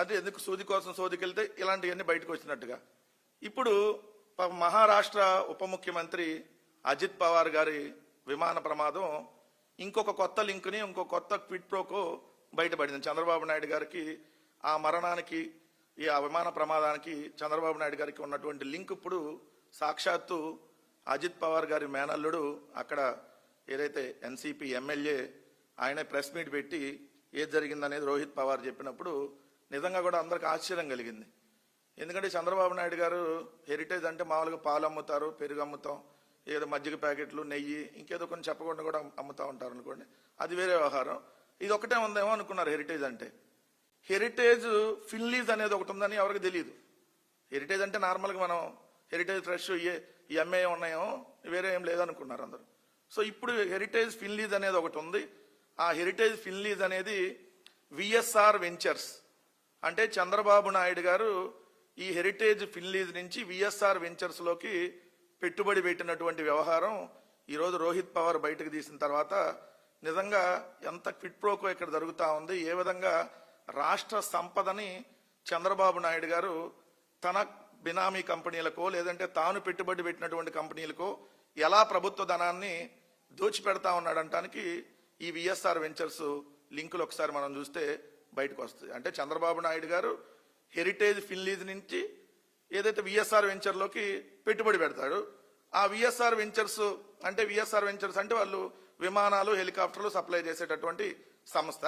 అదే ఎందుకు సూది కోసం సోదికెళ్తే ఇలాంటివన్నీ బయటకు వచ్చినట్టుగా. ఇప్పుడు మహారాష్ట్ర ఉప ముఖ్యమంత్రి అజిత్ పవార్ గారి విమాన ప్రమాదం ఇంకొక కొత్త లింక్ని, ఇంకొక కొత్త క్విడ్ ప్రోకో బయటపడింది. చంద్రబాబు నాయుడు గారికి ఆ మరణానికి, ఆ విమాన ప్రమాదానికి చంద్రబాబు నాయుడు గారికి ఉన్నటువంటి లింక్ ఇప్పుడు సాక్షాత్తు అజిత్ పవార్ గారి మేనల్లుడు అక్కడ ఏదైతే ఎన్సీపీ ఎమ్మెల్యే ఆయన ప్రెస్ మీట్ పెట్టి ఏది జరిగిందనేది రోహిత్ పవార్ చెప్పినప్పుడు నిజంగా కూడా అందరికి ఆశ్చర్యం కలిగింది. ఎందుకంటే చంద్రబాబు నాయుడు గారు హెరిటేజ్ అంటే మామూలుగా పాలు అమ్ముతారు, పెరుగు అమ్ముతాం, ఏదో మజ్జిగ ప్యాకెట్లు, నెయ్యి, ఇంకేదో కొన్ని చెప్పకుండా కూడా అమ్ముతూ ఉంటారు అనుకోండి, అది వేరే వ్యవహారం. ఇది ఒకటే ఉందేమో అనుకున్నారు హెరిటేజ్ అంటే. హెరిటేజ్ ఫిన్లీజ్ అనేది ఒకటి ఉందని ఎవరికి తెలియదు. హెరిటేజ్ అంటే నార్మల్గా మనం హెరిటేజ్ ఫ్రెష్ ఈ ఎంఏ ఉన్నాయో వేరే ఏం లేదనుకున్నారు అందరూ. సో ఇప్పుడు హెరిటేజ్ ఫిన్లీజ్ అనేది ఒకటి ఉంది. ఆ హెరిటేజ్ ఫిన్లీజ్ అనేది విఎస్ఆర్ వెంచర్స్ అంటే చంద్రబాబు నాయుడు గారు ఈ హెరిటేజ్ ఫిన్లీజ్ నుంచి విఎస్ఆర్ వెంచర్స్ లోకి పెట్టుబడి పెట్టినటువంటి వ్యవహారం ఈరోజు రోహిత్ పవార్ బయటకు తీసిన తర్వాత నిజంగా ఎంత క్విడ్ ప్రోకో ఇక్కడ జరుగుతూ ఉంది. ఏ విధంగా రాష్ట్ర సంపదని చంద్రబాబు నాయుడు గారు తన బినామీ కంపెనీలకో లేదంటే తాను పెట్టుబడి పెట్టినటువంటి కంపెనీలకో ఎలా ప్రభుత్వ ధనాన్ని దోచిపెడతా ఉన్నాడంటానికి ఈ విఎస్ఆర్ వెంచర్స్ లింకులు ఒకసారి మనం చూస్తే బయటకు వస్తుంది. అంటే చంద్రబాబు నాయుడు గారు హెరిటేజ్ ఫిన్లీజ్ నుంచి ఏదైతే విఎస్ఆర్ వెంచర్లోకి పెట్టుబడి పెడతాడు, ఆ విఎస్ఆర్ వెంచర్స్ అంటే వాళ్ళు విమానాలు, హెలికాప్టర్లు సప్లై చేసేటటువంటి సంస్థ.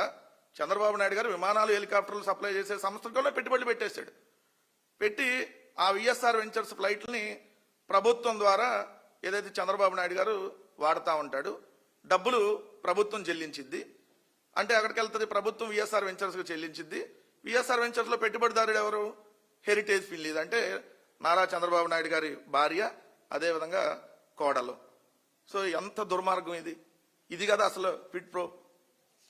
చంద్రబాబు నాయుడు గారు విమానాలు, హెలికాప్టర్లు సప్లై చేసే సంస్థలో పెట్టుబడులు పెట్టేశాడు. పెట్టి ఆ విఎస్ఆర్ వెంచర్స్ ఫ్లైట్లని ప్రభుత్వం ద్వారా ఏదైతే చంద్రబాబు నాయుడు గారు వాడుతూ ఉంటాడు, డబ్బులు ప్రభుత్వం చెల్లించిద్ది. అంటే అక్కడికి వెళ్తుంది ప్రభుత్వం విఎస్ఆర్ వెంచర్స్కి చెల్లించిద్ది. విఎస్ఆర్ వెంచర్స్లో పెట్టుబడిదారుడు ఎవరు? హెరిటేజ్ ఫిన్లీజ్ అంటే నారా చంద్రబాబు నాయుడు గారి భార్య, అదేవిధంగా కోడలు. సో ఎంత దుర్మార్గం ఇది కదా అసలు క్విడ్ ప్రో.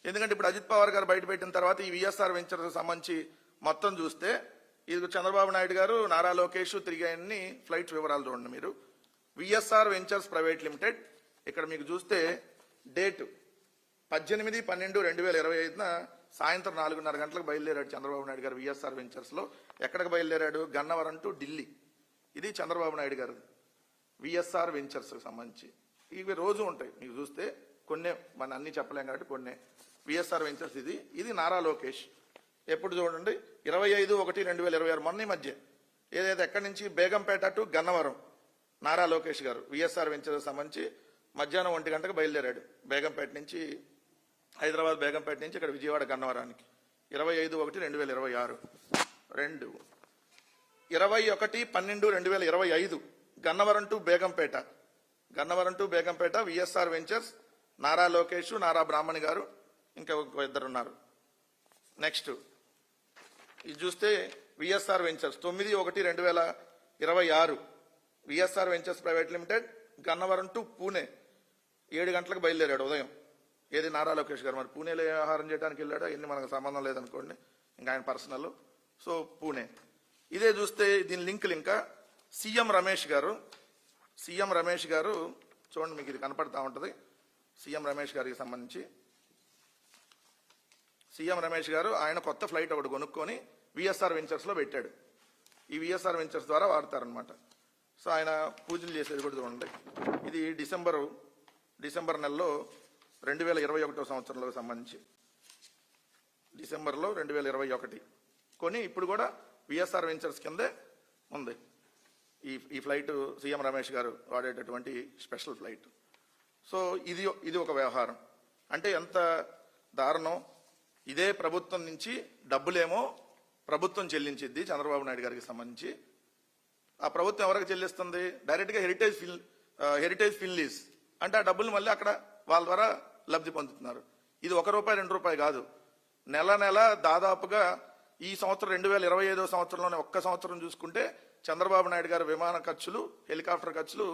ఎందుకంటే ఇప్పుడు అజిత్ పవార్ గారు బయట పెట్టిన తర్వాత ఈ విఎస్ఆర్ వెంచర్స్ సంబంధించి మొత్తం చూస్తే ఇది చంద్రబాబు నాయుడు గారు, నారా లోకేష్ తిరిగాయన్ని ఫ్లైట్ వివరాలు చూడండి మీరు. విఎస్ఆర్ వెంచర్స్ ప్రైవేట్ లిమిటెడ్ ఇక్కడ మీకు చూస్తే డేట్ 18/12/2025 సాయంత్రం 4:30 గంటలకు బయలుదేరాడు చంద్రబాబు నాయుడు గారు విఎస్ఆర్ వెంచర్స్ లో. ఎక్కడికి బయలుదేరాడు? గన్నవరం టు ఢిల్లీ. ఇది చంద్రబాబు నాయుడు గారు విఎస్ఆర్ వెంచర్స్ సంబంధించి. ఇవి రోజు ఉంటాయి మీకు చూస్తే, కొన్ని మన అన్ని చెప్పలేం కాబట్టి కొన్ని. విఎస్ఆర్ వెంచర్స్ ఇది నారా లోకేష్. ఎప్పుడు చూడండి 25/1/2026 మొన్న మధ్య ఏదైతే ఎక్కడి నుంచి బేగంపేట టు గన్నవరం నారా లోకేష్ గారు విఎస్ఆర్ వెంచర్స్ సంబంధించి మధ్యాహ్నం 1 గంటకు బయలుదేరాడు బేగంపేట నుంచి, హైదరాబాద్ బేగంపేట నుంచి ఇక్కడ Vijayawada గన్నవరానికి. 25/1/2026. 21/12/2025 Gannavaram to Begumpet VSR ventures, Nara Lokesh, Nara బ్రాహ్మణి గారు, ఇంకా ఇద్దరు ఉన్నారు. నెక్స్ట్ ఇది చూస్తే VSR ventures 9/1/2026 VSR ventures private limited Gannavaram to Pune 7 గంటలకు బయలుదేరాడు ఉదయం. ఏది నారా లోకేష్ గారు. మరి పూణేలో ఆహారం చేయడానికి వెళ్ళాడో ఎన్ని మనకు సంబంధం లేదనుకోండి, ఇంకా ఆయన పర్సనల్. సో పూణే. ఇదే చూస్తే దీని లింకులు ఇంకా సీఎం రమేష్ గారు చూడండి, మీకు ఇది కనపడతా ఉంటుంది. సీఎం రమేష్ గారికి సంబంధించి సీఎం రమేష్ గారు ఆయన కొత్త ఫ్లైట్ ఒకటి కొనుక్కొని విఎస్ఆర్ వెంచర్స్లో పెట్టాడు. ఈ విఎస్ఆర్ వెంచర్స్ ద్వారా వాడతారనమాట. సో ఆయన పూజలు చేసేది కూడా చూడండి. ఇది డిసెంబర్ నెలలో 2021 సంవత్సరంలో సంబంధించి, డిసెంబర్లో 2021 కొని ఇప్పుడు కూడా విఎస్ఆర్ వెంచర్స్ కిందే ఉంది ఈ ఫ్లైట్. సీఎం రమేష్ గారు వాడేటటువంటి స్పెషల్ ఫ్లైట్. సో ఇది ఒక వ్యవహారం. అంటే ఎంత దారుణం. ఇదే ప్రభుత్వం నుంచి డబ్బులేమో ప్రభుత్వం చెల్లించిద్ది చంద్రబాబు నాయుడు గారికి సంబంధించి. ఆ ప్రభుత్వం ఎవరికి చెల్లిస్తుంది? డైరెక్ట్గా హెరిటేజ్ ఫిన్లీజ్ అంటే ఆ డబ్బులు మళ్ళీ అక్కడ వాళ్ళ ద్వారా లబ్ధి పొందుతున్నారు. ఇది ₹1, ₹2 కాదు. నెల దాదాపుగా ఈ సంవత్సరం 2025 సంవత్సరంలోనే ఒక్క సంవత్సరం చూసుకుంటే చంద్రబాబు నాయుడు గారి విమాన ఖర్చులు, హెలికాప్టర్ ఖర్చులు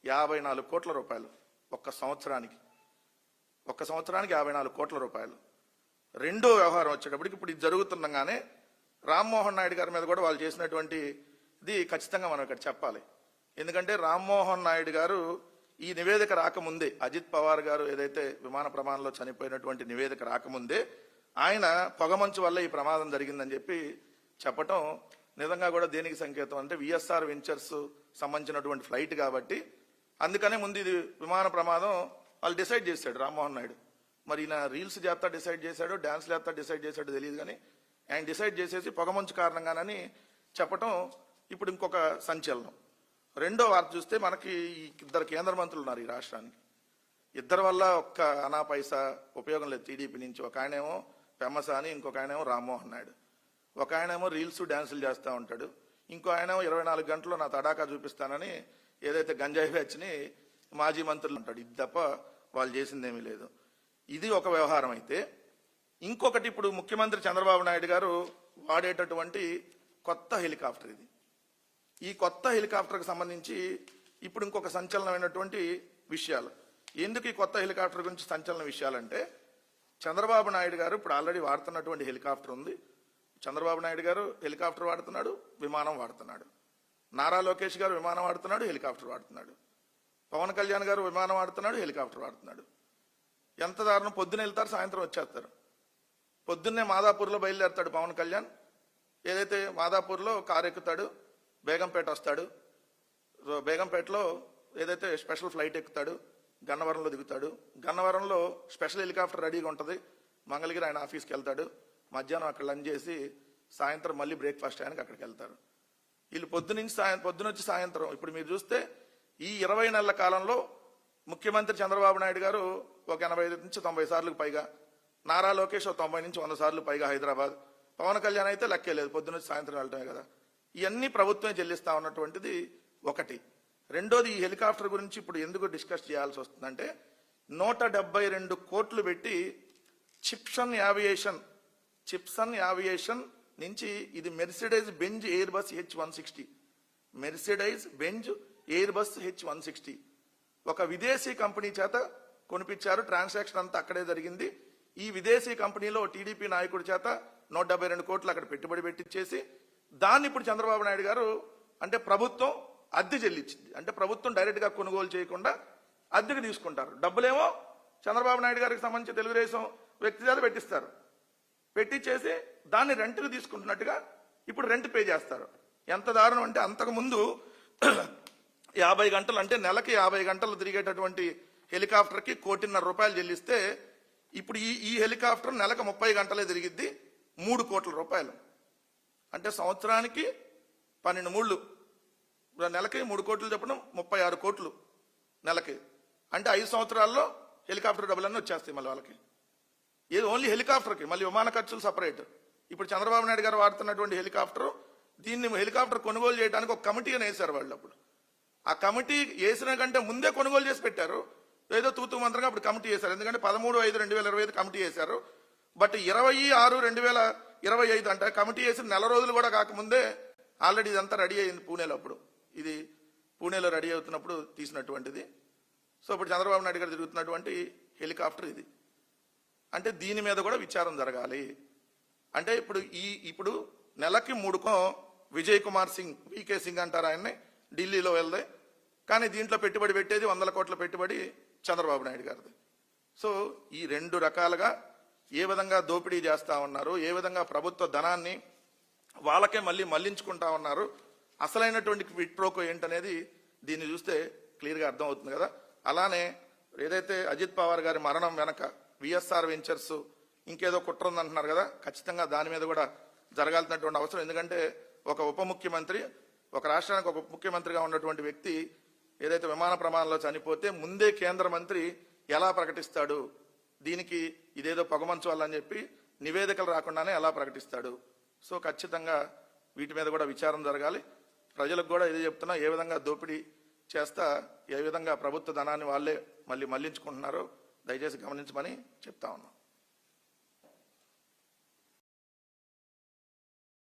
₹54 కోట్ల. ఒక్క సంవత్సరానికి 54 కోట్ల. రెండో వ్యవహారం వచ్చేటప్పటికి ఇప్పుడు ఇది జరుగుతుండగానే రామ్మోహన్ నాయుడు గారి మీద కూడా వాళ్ళు చేసినటువంటి ఇది ఖచ్చితంగా మనం ఇక్కడ చెప్పాలి. ఎందుకంటే రామ్మోహన్ నాయుడు గారు ఈ నివేదిక రాకముందే, అజిత్ పవార్ గారు ఏదైతే విమాన ప్రమాదంలో చనిపోయినటువంటి నివేదిక రాకముందే ఆయన పొగమంచు వల్ల ఈ ప్రమాదం జరిగిందని చెప్పి చెప్పటం నిజంగా కూడా దేనికి సంకేతం అంటే విఎస్ఆర్ వెంచర్స్ సంబంధించినటువంటి ఫ్లైట్ కాబట్టి అందుకనే ముందు ఇది విమాన ప్రమాదం వాళ్ళు డిసైడ్ చేశాడు రామ్మోహన్ నాయుడు. మరి ఈయన రీల్స్ చేస్తా డిసైడ్ చేశాడు, డ్యాన్స్లు చేస్తా డిసైడ్ చేశాడు తెలియదు, కానీ ఆయన డిసైడ్ చేసేసి పొగమంచు కారణంగానని చెప్పటం ఇప్పుడు ఇంకొక సంచలనం. రెండో వార్త చూస్తే మనకి ఇద్దరు కేంద్ర మంత్రులు ఉన్నారు ఈ రాష్ట్రానికి. ఇద్దరి వల్ల ఒక్క అనా పైసా ఉపయోగం లేదు టీడీపీ నుంచి. ఒక ఆయనేమో పెమ్మసాని, ఇంకొక ఆయనేమో రామ్మోహన్ నాయుడు. ఒక ఆయనేమో రీల్స్ డ్యాన్సులు చేస్తూ ఉంటాడు, ఇంకో ఆయనేమో 24 గంటలు నా తడాకా చూపిస్తానని ఏదైతే గంజాయి బ్యాచ్ని మాజీ మంత్రులు అంటాడు. ఇది తప్ప వాళ్ళు చేసిందేమీ లేదు. ఇది ఒక వ్యవహారం అయితే, ఇంకొకటి ఇప్పుడు ముఖ్యమంత్రి చంద్రబాబు నాయుడు గారు వాడేటటువంటి కొత్త హెలికాప్టర్ ఇది. ఈ కొత్త హెలికాప్టర్కి సంబంధించి ఇప్పుడు ఇంకొక సంచలనమైనటువంటి విషయాలు. ఎందుకు ఈ కొత్త హెలికాప్టర్ గురించి సంచలన విషయాలంటే, చంద్రబాబు నాయుడు గారు ఇప్పుడు ఆల్రెడీ వాడుతున్నటువంటి హెలికాప్టర్ ఉంది. చంద్రబాబు నాయుడు గారు హెలికాప్టర్ వాడుతున్నాడు, విమానం వాడుతున్నాడు. నారా లోకేష్ గారు విమానం వాడుతున్నాడు, హెలికాప్టర్ వాడుతున్నాడు. పవన్ కళ్యాణ్ గారు విమానం వాడుతున్నాడు, హెలికాప్టర్ వాడుతున్నాడు. ఎంత దారుణం! పొద్దున వెళ్తారు, సాయంత్రం వచ్చేస్తారు. పొద్దున్నే మాదాపూర్లో బయలుదేరుతాడు పవన్ కళ్యాణ్. ఏదైతే మాదాపూర్లో కారు ఎక్కుతాడు, బేగంపేట వస్తాడు. బేగంపేటలో ఏదైతే స్పెషల్ ఫ్లైట్ ఎక్కుతాడు, గన్నవరంలో దిగుతాడు. గన్నవరంలో స్పెషల్ హెలికాప్టర్ రెడీగా ఉంటుంది. మంగళగిరి ఆయన ఆఫీస్కి వెళ్తాడు. మధ్యాహ్నం అక్కడ లంచ్ చేసి సాయంత్రం మళ్ళీ బ్రేక్ఫాస్ట్ ఆయనకి అక్కడికి వెళ్తారు. వీళ్ళు పొద్దునొచ్చి సాయంత్రం. ఇప్పుడు మీరు చూస్తే ఈ 20 నెలల కాలంలో ముఖ్యమంత్రి చంద్రబాబు నాయుడు గారు ఒక 85 నుంచి 90 సార్లకు పైగా, నారా లోకేష్ 90 నుంచి 100 సార్లు పైగా హైదరాబాద్, పవన్ కళ్యాణ్ అయితే లెక్కే లేదు, పొద్దునొచ్చి సాయంత్రం వెళ్ళటమే కదా. ఇవన్నీ ప్రభుత్వమే చెల్లిస్తా ఉన్నటువంటిది ఒకటి. రెండోది, ఈ హెలికాప్టర్ గురించి ఇప్పుడు ఎందుకు డిస్కస్ చేయాల్సి వస్తుందంటే, 172 కోట్లు పెట్టి చిప్సన్ యావియేషన్ నుంచి ఇది mercerised Benz air bus H160, mercerised Benz air bus H160 ఒక విదేశీ కంపెనీ చేత కొనిపించారు. ట్రాన్సాక్షన్ అంతా అక్కడే జరిగింది. ఈ విదేశీ కంపెనీలో టీడీపీ నాయకుడి చేత 172 కోట్లు అక్కడ పెట్టుబడి పెట్టించేసి దాన్ని ఇప్పుడు చంద్రబాబు నాయుడు గారు అంటే ప్రభుత్వం అద్దె చెల్లించింది. అంటే ప్రభుత్వం డైరెక్ట్ గా కొనుగోలు చేయకుండా అద్దెకి తీసుకుంటారు. డబ్బులేమో చంద్రబాబు నాయుడు గారికి సంబంధించి తెలుగుదేశం వ్యక్తి చేత పెట్టిస్తారు. పెట్టించేసి దాన్ని రెంట్కి తీసుకుంటున్నట్టుగా ఇప్పుడు రెంట్ పే చేస్తారు. ఎంత దారుణం అంటే, అంతకు ముందు 50 గంటలు అంటే నెలకి 50 గంటలు తిరిగేటటువంటి హెలికాప్టర్కి 1.5 కోట్లు చెల్లిస్తే ఇప్పుడు ఈ హెలికాప్టర్ నెలకు 30 గంటలే తిరిగిద్ది, 3 కోట్ల రూపాయలు. అంటే సంవత్సరానికి 12 మూళ్ళు, నెలకి 3 కోట్లు చెప్పడం 36 కోట్లు నెలకి. అంటే 5 సంవత్సరాల్లో హెలికాప్టర్ డబ్బులన్నీ వచ్చేస్తాయి మళ్ళీ వాళ్ళకి. ఏది ఓన్లీ హెలికాప్టర్కి, మళ్ళీ విమాన ఖర్చులు సపరేట్. ఇప్పుడు చంద్రబాబు నాయుడు గారు వాడుతున్నటువంటి హెలికాప్టర్, దీన్ని హెలికాప్టర్ కొనుగోలు చేయడానికి ఒక కమిటీ అని వేశారు వాళ్ళు. అప్పుడు ఆ కమిటీ వేసిన కంటే ముందే కొనుగోలు చేసి పెట్టారు. ఏదో తూతూ మంత్రంగా అప్పుడు కమిటీ వేశారు. ఎందుకంటే 13/5/2025 కమిటీ వేశారు. బట్ 26/6/2025 అంటే కమిటీ వేసిన నెల రోజులు కూడా కాకముందే ఆల్రెడీ ఇదంతా రెడీ అయింది పూణేలో. అప్పుడు ఇది పూణేలో రెడీ అవుతున్నప్పుడు తీసినటువంటిది. సో ఇప్పుడు చంద్రబాబు నాయుడు గారు తిరుగుతున్నటువంటి హెలికాప్టర్ ఇది. అంటే దీని మీద కూడా విచారం జరగాలి. అంటే ఇప్పుడు నెలకి 3 విజయ్ కుమార్ సింగ్, వికే సింగ్ అంటారు ఆయన్ని, ఢిల్లీలో వెళ్దే. కానీ దీంట్లో పెట్టుబడి పెట్టేది 100 కోట్ల పెట్టుబడి చంద్రబాబు నాయుడు గారిది. సో ఈ 2 రకాలుగా ఏ విధంగా దోపిడీ చేస్తా ఉన్నారు, ఏ విధంగా ప్రభుత్వ ధనాన్ని వాళ్ళకే మళ్ళించుకుంటా ఉన్నారు, అసలైనటువంటి క్విడ్ ప్రోకో ఏంటనేది దీన్ని చూస్తే క్లియర్గా అర్థం అవుతుంది కదా. అలానే ఏదైతే అజిత్ పవార్ గారి మరణం వెనక విఎస్ఆర్ వెంచర్స్ ఇంకేదో కుట్ర ఉందంటున్నారు కదా, ఖచ్చితంగా దాని మీద కూడా జరగాల్సినటువంటి అవసరం. ఎందుకంటే ఒక ఉప ముఖ్యమంత్రి, ఒక రాష్ట్రానికి ఒక ఉప ముఖ్యమంత్రిగా ఉన్నటువంటి వ్యక్తి ఏదైతే విమాన ప్రమాదంలో చనిపోతే ముందే కేంద్ర మంత్రి ఎలా ప్రకటిస్తాడు, దీనికి ఇదేదో పొగమంచు వల్ల అని చెప్పి నివేదికలు రాకుండానే ఎలా ప్రకటిస్తాడు. సో ఖచ్చితంగా వీటి మీద కూడా విచారం జరగాలి. ప్రజలకు కూడా ఇదే చెప్తున్నా, ఏ విధంగా దోపిడీ చేస్తా ఏ విధంగా ప్రభుత్వ ధనాన్ని వాళ్ళే మళ్ళించుకుంటున్నారో దయచేసి గమనించమని చెప్తా ఉన్నాం.